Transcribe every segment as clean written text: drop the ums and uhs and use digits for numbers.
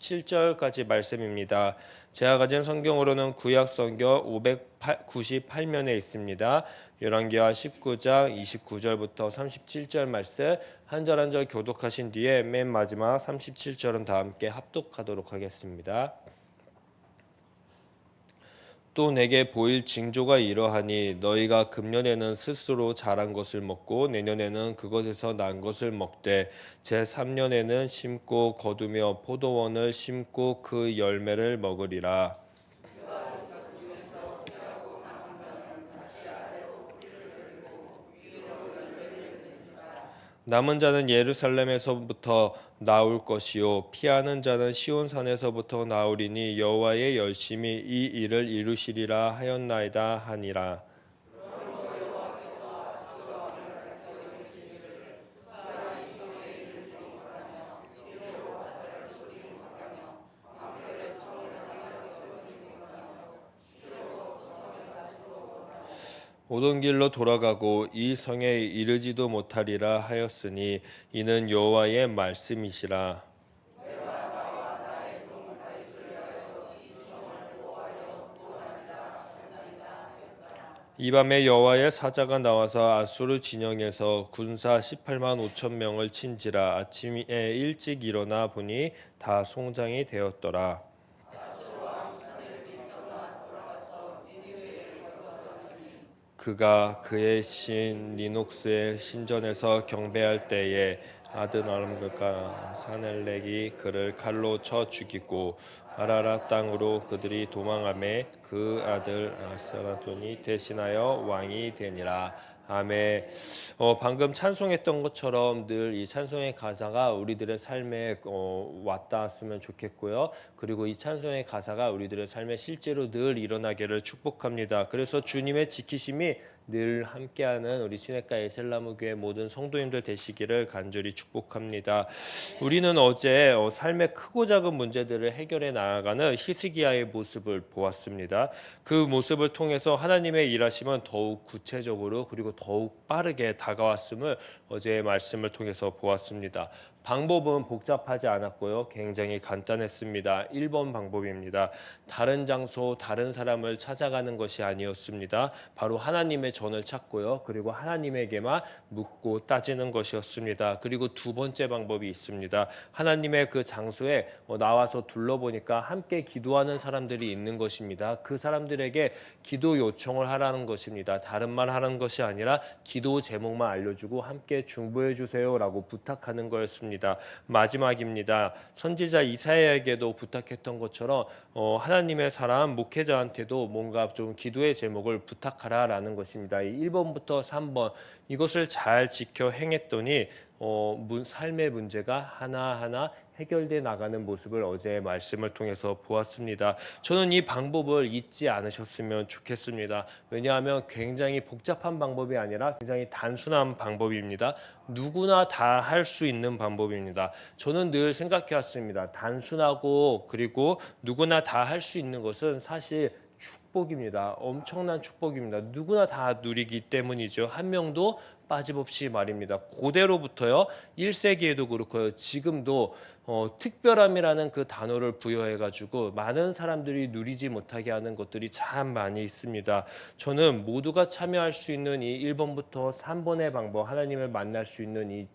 37절까지 말씀입니다. 제가 가진 성경으로는 구약 성경 598면에 있습니다. 열왕기하 19장 29절부터 37절 말씀 한 절 한 절 교독하신 뒤에 맨 마지막 37절은 다 함께 합독하도록 하겠습니다. 또 내게 보일 징조가 이러하니 너희가 금년에는 스스로 자란 것을 먹고 내년에는 그것에서 난 것을 먹되 제3년에는 심고 거두며 포도원을 심고 그 열매를 먹으리라. 남은 자는 예루살렘에서부터 나올 것이요 피하는 자는 시온산에서부터 나오리니 여호와의 열심히 이 일을 이루시리라 하였나이다 하니라. 오던 길로 돌아가고 이 성에 이르지도 못하리라 하였으니 이는 여호와의 말씀이시라. 이 밤에 여호와의 사자가 나와서 아수르 진영에서 군사 18만 5천 명을 친지라. 아침에 일찍 일어나 보니 다 송장이 되었더라. 그가 그의 신 니녹스의 신전에서 경배할 때에 아드나람과 사넬렉이 그를 칼로 쳐 죽이고 아라라 땅으로 그들이 도망하매 그 아들 아사라돈이 대신하여 왕이 되니라. 아멘. 방금 찬송했던 것처럼 늘 이 찬송의 가사가 우리들의 삶에 왔다왔으면 좋겠고요. 그리고 이 찬송의 가사가 우리들의 삶에 실제로 늘 일어나기를 축복합니다. 그래서 주님의 지키심이 늘 함께하는 우리 시냇가 에셀나무 교회 모든 성도님들 되시기를 간절히 축복합니다. 우리는 어제 삶의 크고 작은 문제들을 해결해 나아가는 히스기야의 모습을 보았습니다. 그 모습을 통해서 하나님의 일하심은 더욱 구체적으로 그리고 더욱 빠르게 다가왔음을 어제의 말씀을 통해서 보았습니다. 방법은 복잡하지 않았고요. 굉장히 간단했습니다. 1번 방법입니다. 다른 장소, 다른 사람을 찾아가는 것이 아니었습니다. 바로 하나님의 전을 찾고요. 그리고 하나님에게만 묻고 따지는 것이었습니다. 그리고 두 번째 방법이 있습니다. 하나님의 그 장소에 나와서 둘러보니까 함께 기도하는 사람들이 있는 것입니다. 그 사람들에게 기도 요청을 하라는 것입니다. 다른 말 하는 것이 아니라 기도 제목만 알려주고 함께 중보해 주세요라고 부탁하는 거였습니다. 마지막입니다. 선지자 이사야에게도 부탁했던 것처럼 하나님의 사람 목회자한테도 뭔가 좀 기도의 제목을 부탁하라라는 것입니다. 이 1번부터 3번 이것을 잘 지켜 행했더니 삶의 문제가 하나하나 해결돼 나가는 모습을 어제의 말씀을 통해서 보았습니다. 저는 이 방법을 잊지 않으셨으면 좋겠습니다. 왜냐하면 굉장히 복잡한 방법이 아니라 굉장히 단순한 방법입니다. 누구나 다 할 수 있는 방법입니다. 저는 늘 생각해 왔습니다. 단순하고 그리고 누구나 다 할 수 있는 것은 사실 축복입니다. 엄청난 축복입니다. 누구나 다 누리기 때문이죠. 한 명도 빠짐없이 말입니다. 고대로부터요. 1세기에도 그렇고요. 지금도 특별함이라는 그 단어를 부여해가지고 많은 사람들이 누리지 못하게 하는 것들이 참 많이 있습니다. 저는 모두가 참여할 수 있는 이 1번부터 3번의 방법, 하나님을 만날 수 있는 이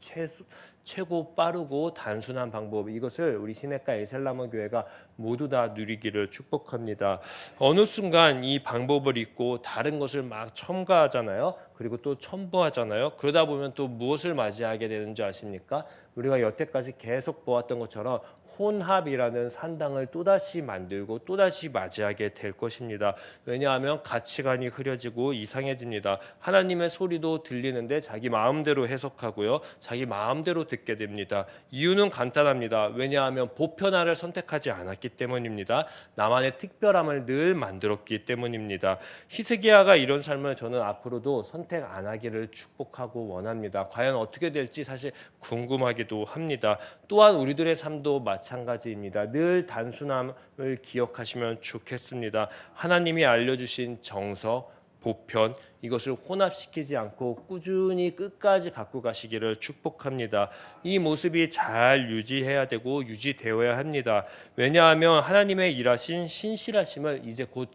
최고 빠르고 단순한 방법, 이것을 우리 시냇가 에셀나무 교회가 모두 다 누리기를 축복합니다. 어느 순간 이 방법을 잊고 다른 것을 막 첨가하잖아요. 그리고 또 첨부하잖아요. 그러다 보면 또 무엇을 맞이하게 되는지 아십니까? 우리가 여태까지 계속 보았던 것처럼 혼합이라는 산당을 또다시 만들고 또다시 맞이하게 될 것입니다. 왜냐하면 가치관이 흐려지고 이상해집니다. 하나님의 소리도 들리는데 자기 마음대로 해석하고요. 자기 마음대로 듣게 됩니다. 이유는 간단합니다. 왜냐하면 보편화를 선택하지 않았기 때문입니다. 나만의 특별함을 늘 만들었기 때문입니다. 히스기야가 이런 삶을 저는 앞으로도 선택 안 하기를 축복하고 원합니다. 과연 어떻게 될지 사실 궁금하기도 합니다. 또한 우리들의 삶도 마찬가지입니다. 늘 단순함을 기억하시면 좋겠습니다. 하나님이 알려주신 정석, 보편 이것을 혼합시키지 않고 꾸준히 끝까지 갖고 가시기를 축복합니다. 이 모습이 잘 유지해야 되고 유지되어야 합니다. 왜냐하면 하나님의 일하신 신실하심을 이제 곧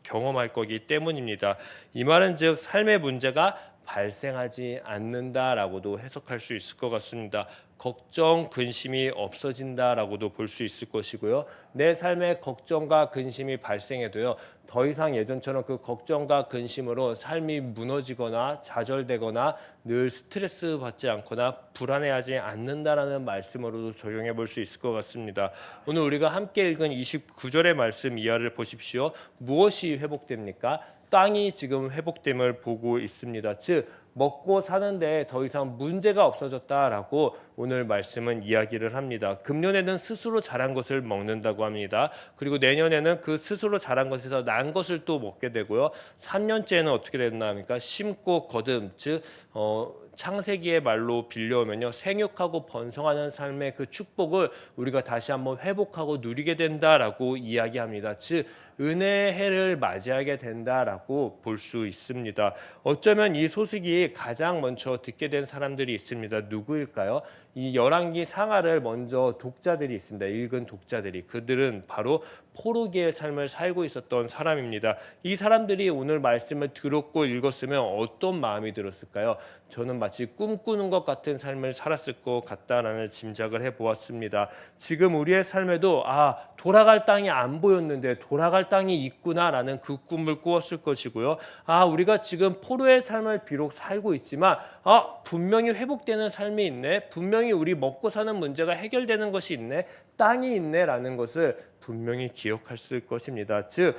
경험할 거기 때문입니다. 이 말은 즉 삶의 문제가 발생하지 않는다라고도 해석할 수 있을 것 같습니다. 걱정, 근심이 없어진다라고도 볼 수 있을 것이고요. 내 삶에 걱정과 근심이 발생해도요. 더 이상 예전처럼 그 걱정과 근심으로 삶이 무너지거나 좌절되거나 늘 스트레스 받지 않거나 불안해하지 않는다라는 말씀으로도 적용해 볼 수 있을 것 같습니다. 오늘 우리가 함께 읽은 29절의 말씀 이하를 보십시오. 무엇이 회복됩니까? 땅이 지금 회복됨을 보고 있습니다. 즉 먹고 사는데 더 이상 문제가 없어졌다라고 오늘 말씀은 이야기를 합니다. 금년에는 스스로 자란 것을 먹는다고 합니다. 그리고 내년에는 그 스스로 자란 것에서 난 것을 또 먹게 되고요. 3년째는 어떻게 된다 합니까? 심고 거듭 즉 창세기의 말로 빌려오면요. 생육하고 번성하는 삶의 그 축복을 우리가 다시 한번 회복하고 누리게 된다라고 이야기합니다. 즉 은혜의 해를 맞이하게 된다라고 볼 수 있습니다. 어쩌면 이 소식이 가장 먼저 듣게 된 사람들이 있습니다. 누구일까요? 이 열왕기 상하를 먼저 독자들이 있습니다. 읽은 독자들이 그들은 바로 포로기의 삶을 살고 있었던 사람입니다. 이 사람들이 오늘 말씀을 들었고 읽었으면 어떤 마음이 들었을까요? 저는 마치 꿈꾸는 것 같은 삶을 살았을 것 같다라는 짐작을 해보았습니다. 지금 우리의 삶에도 돌아갈 땅이 안 보였는데 돌아갈 땅이 있구나라는 그 꿈을 꾸었을 것이고요. 우리가 지금 포로의 삶을 비록 살고 있지만 분명히 회복되는 삶이 있네. 분명히 우리 먹고 사는 문제가 해결되는 것이 있네. 땅이 있네라는 것을 분명히 기억했을 것입니다. 즉,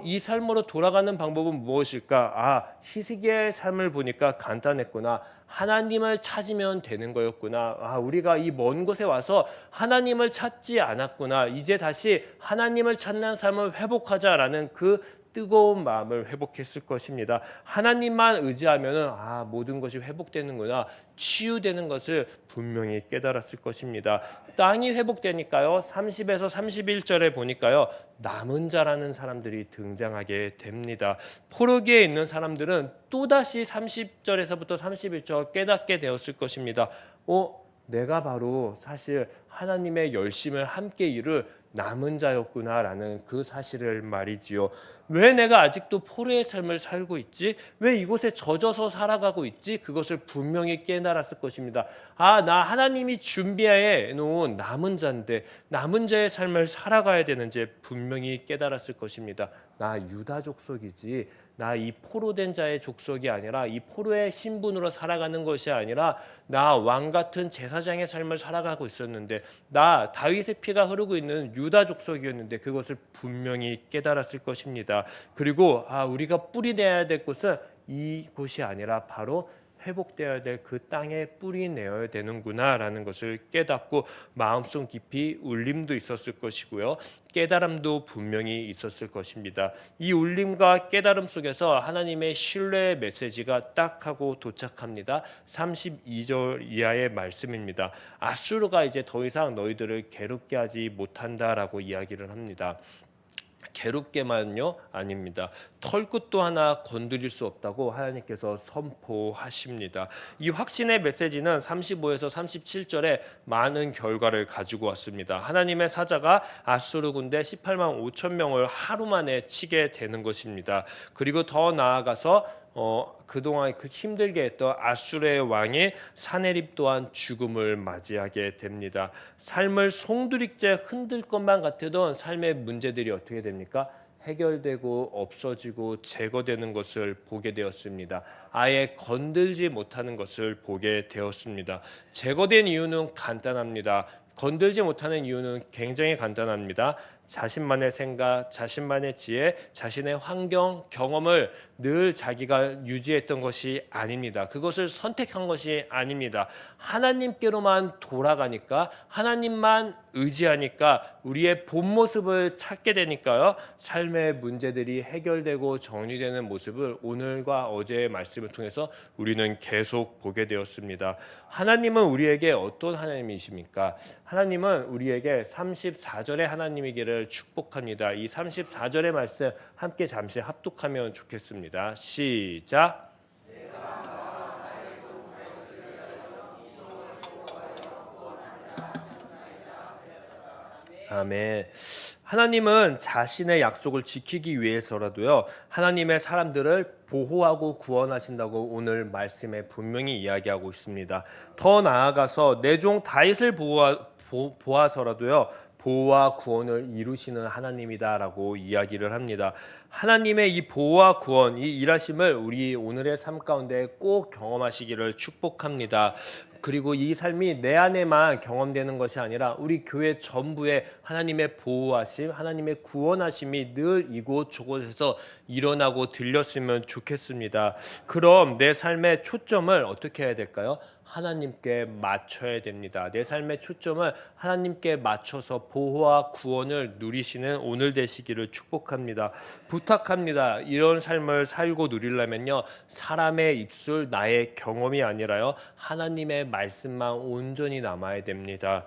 이 삶으로 돌아가는 방법은 무엇일까? 히스기야의 삶을 보니까 간단했구나. 하나님을 찾으면 되는 거였구나. 우리가 이 먼 곳에 와서 하나님을 찾지 않았구나. 이제 다시 하나님을 찾는 삶을 회복하자라는 그 뜨거운 마음을 회복했을 것입니다. 하나님만 의지하면은 모든 것이 회복되는구나, 치유되는 것을 분명히 깨달았을 것입니다. 땅이 회복되니까요. 30에서 31절에 보니까요. 남은 자라는 사람들이 등장하게 됩니다. 포로기에 있는 사람들은 또다시 30절에서부터 31절 깨닫게 되었을 것입니다. 내가 바로 사실 하나님의 열심을 함께 이룰 남은 자였구나라는 그 사실을 말이지요. 왜 내가 아직도 포로의 삶을 살고 있지? 왜 이곳에 젖어서 살아가고 있지? 그것을 분명히 깨달았을 것입니다. 나 하나님이 준비해 놓은 남은 자인데 남은 자의 삶을 살아가야 되는지 분명히 깨달았을 것입니다. 나 유다 족속이지. 나 이 포로된 자의 족속이 아니라 이 포로의 신분으로 살아가는 것이 아니라 나 왕 같은 제사장의 삶을 살아가고 있었는데 나 다윗의 피가 흐르고 있는 유다 족속이었는데 그것을 분명히 깨달았을 것입니다. 그리고 우리가 뿌리내야 될 곳은 이곳이 아니라 바로 회복되어야 될 그 땅에 뿌리 내어야 되는구나라는 것을 깨닫고 마음속 깊이 울림도 있었을 것이고요. 깨달음도 분명히 있었을 것입니다. 이 울림과 깨달음 속에서 하나님의 신뢰의 메시지가 딱 하고 도착합니다. 32절 이하의 말씀입니다. 아수르가 이제 더 이상 너희들을 괴롭게 하지 못한다라고 이야기를 합니다. 괴롭게만요? 아닙니다. 털끝도 하나 건드릴 수 없다고 하나님께서 선포하십니다. 이 확신의 메시지는 35에서 37절에 많은 결과를 가지고 왔습니다. 하나님의 사자가 아수르 군대 18만 5천 명을 하루 만에 치게 되는 것입니다. 그리고 더 나아가서 그동안 힘들게 했던 아수르의 왕이 사네립 또한 죽음을 맞이하게 됩니다. 삶을 송두리째 흔들 것만 같았던 삶의 문제들이 어떻게 됩니까? 해결되고 없어지고 제거되는 것을 보게 되었습니다. 아예 건들지 못하는 것을 보게 되었습니다. 제거된 이유는 간단합니다. 건들지 못하는 이유는 굉장히 간단합니다. 자신만의 생각, 자신만의 지혜, 자신의 환경, 경험을 늘 자기가 유지했던 것이 아닙니다. 그것을 선택한 것이 아닙니다. 하나님께로만 돌아가니까, 하나님만 의지하니까 우리의 본 모습을 찾게 되니까요. 삶의 문제들이 해결되고 정리되는 모습을 오늘과 어제의 말씀을 통해서 우리는 계속 보게 되었습니다. 하나님은 우리에게 어떤 하나님이십니까? 하나님은 우리에게 34절의 하나님이기를 되시기를 축복합니다. 이 34절의 말씀 함께 잠시 합독하면 좋겠습니다. 시작. 아멘. 하나님은 자신의 약속을 지키기 위해서라도요, 하나님의 사람들을 보호하고 구원하신다고 오늘 말씀에 분명히 이야기하고 있습니다. 더 나아가서 내 종 다윗을 보아서라도요, 보호와 구원을 이루시는 하나님이다라고 이야기를 합니다. 하나님의 이 보호와 구원, 이 일하심을 우리 오늘의 삶 가운데 꼭 경험하시기를 축복합니다. 그리고 이 삶이 내 안에만 경험되는 것이 아니라 우리 교회 전부에 하나님의 보호하심, 하나님의 구원하심이 늘 이곳 저곳에서 일어나고 들렸으면 좋겠습니다. 그럼 내 삶의 초점을 어떻게 해야 될까요? 하나님께 맞춰야 됩니다. 내 삶의 초점을 하나님께 맞춰서 보호와 구원을 누리시는 오늘 되시기를 축복합니다. 부탁합니다. 이런 삶을 살고 누리려면요, 사람의 입술, 나의 경험이 아니라요, 하나님의 말씀만 온전히 남아야 됩니다.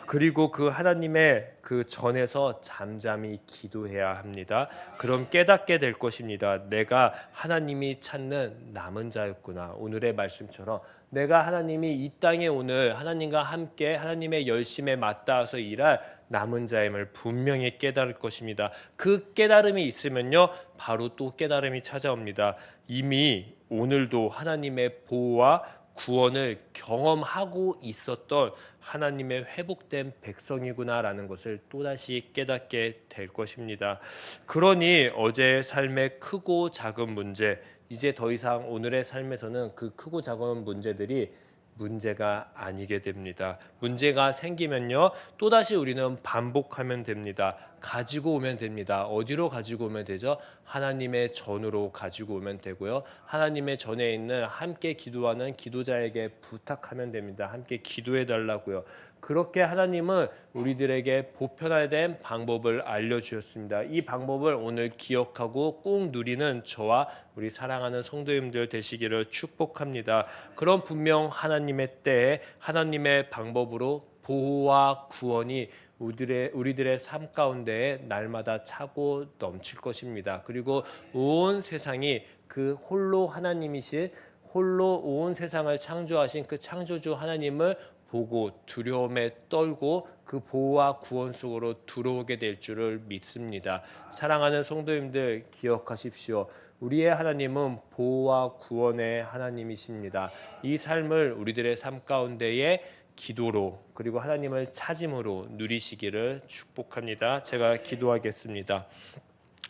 그리고 그 하나님의 그 전에서 잠잠히 기도해야 합니다. 그럼 깨닫게 될 것입니다. 내가 하나님이 찾는 남은 자였구나. 오늘의 말씀처럼 내가 하나님이 이 땅에 오늘 하나님과 함께 하나님의 열심에 맞닿아서 일할 남은 자임을 분명히 깨달을 것입니다. 그 깨달음이 있으면요, 바로 또 깨달음이 찾아옵니다. 이미 오늘도 하나님의 보호와 구원을 경험하고 있었던 하나님의 회복된 백성이구나라는 것을 또다시 깨닫게 될 것입니다. 그러니 어제의 삶의 크고 작은 문제, 이제 더 이상 오늘의 삶에서는 그 크고 작은 문제들이 문제가 아니게 됩니다. 문제가 생기면요, 또다시 우리는 반복하면 됩니다. 가지고 오면 됩니다. 어디로 가지고 오면 되죠? 하나님의 전으로 가지고 오면 되고요, 하나님의 전에 있는 함께 기도하는 기도자에게 부탁하면 됩니다. 함께 기도해 달라고요. 그렇게 하나님은 우리들에게 보편화된 방법을 알려주셨습니다. 이 방법을 오늘 기억하고 꼭 누리는 저와 우리 사랑하는 성도님들 되시기를 축복합니다. 그럼 분명 하나님의 때에 하나님의 방법으로 보호와 구원이 우리들의 삶 가운데 날마다 차고 넘칠 것입니다. 그리고 온 세상이 그 홀로 하나님이신, 홀로 온 세상을 창조하신 그 창조주 하나님을 보고 두려움에 떨고 그 보호와 구원 속으로 들어오게 될 줄을 믿습니다. 사랑하는 성도님들, 기억하십시오. 우리의 하나님은 보호와 구원의 하나님이십니다. 이 삶을 우리들의 삶 가운데에 기도로, 그리고 하나님을 찾음으로 누리시기를 축복합니다. 제가 기도하겠습니다.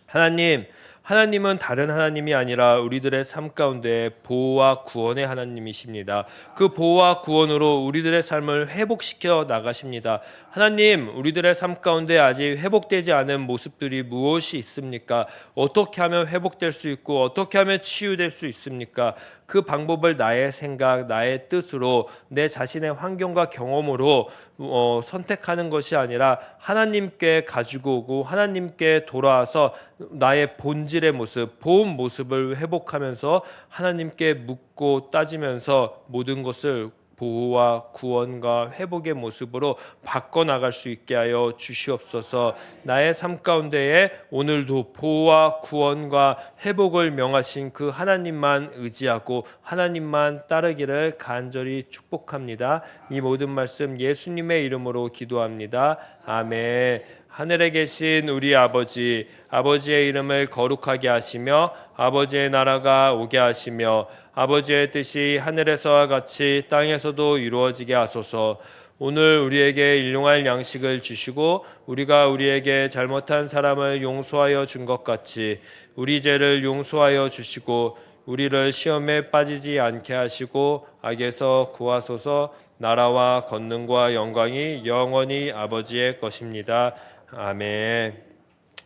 하나님은 다른 하나님이 아니라 우리들의 삶 가운데 보호와 구원의 하나님이십니다. 그 보호와 구원으로 우리들의 삶을 회복시켜 나가십니다. 하나님, 우리들의 삶 가운데 아직 회복되지 않은 모습들이 무엇이 있습니까? 어떻게 하면 회복될 수 있고 어떻게 하면 치유될 수 있습니까? 그 방법을 나의 생각, 나의 뜻으로, 내 자신의 환경과 경험으로 선택하는 것이 아니라 하나님께 가지고 오고 하나님께 돌아와서 나의 본질의 모습, 본 모습을 회복하면서 하나님께 묻고 따지면서 모든 것을 보호와 구원과 회복의 모습으로 바꿔나갈 수 있게 하여 주시옵소서. 나의 삶 가운데에 오늘도 보호와 구원과 회복을 명하신 그 하나님만 의지하고 하나님만 따르기를 간절히 축복합니다. 이 모든 말씀 예수님의 이름으로 기도합니다. 아멘. 하늘에 계신 우리 아버지, 아버지의 이름을 거룩하게 하시며 아버지의 나라가 오게 하시며 아버지의 뜻이 하늘에서와 같이 땅에서도 이루어지게 하소서. 오늘 우리에게 일용할 양식을 주시고 우리가 우리에게 잘못한 사람을 용서하여 준 것 같이 우리 죄를 용서하여 주시고 우리를 시험에 빠지지 않게 하시고 악에서 구하소서. 나라와 권능과 영광이 영원히 아버지의 것입니다. 아멘.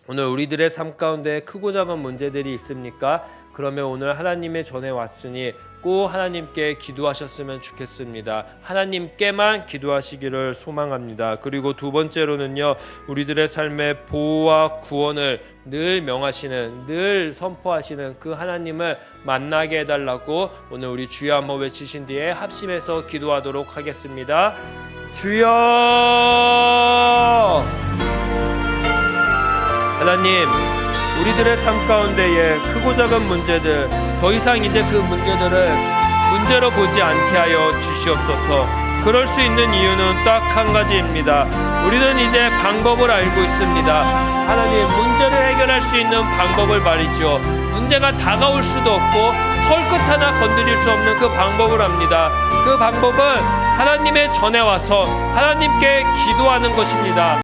오늘 우리들의 삶 가운데 크고 작은 문제들이 있습니까? 그러면 오늘 하나님의 전에 왔으니 꼭 하나님께 기도하셨으면 좋겠습니다. 하나님께만 기도하시기를 소망합니다. 그리고 두 번째로는요, 우리들의 삶의 보호와 구원을 늘 명하시는, 늘 선포하시는 그 하나님을 만나게 해달라고 오늘 우리 주여 한번 외치신 뒤에 합심해서 기도하도록 하겠습니다. 주여! 하나님, 우리들의 삶 가운데에 크고 작은 문제들, 더 이상 이제 그 문제들을 문제로 보지 않게 하여 주시옵소서. 그럴 수 있는 이유는 딱 한 가지입니다. 우리는 이제 방법을 알고 있습니다. 하나님, 문제를 해결할 수 있는 방법을 말이죠. 문제가 다가올 수도 없고 털끝 하나 건드릴 수 없는 그 방법을 압니다. 그 방법은 하나님의 전에 와서 하나님께 기도하는 것입니다.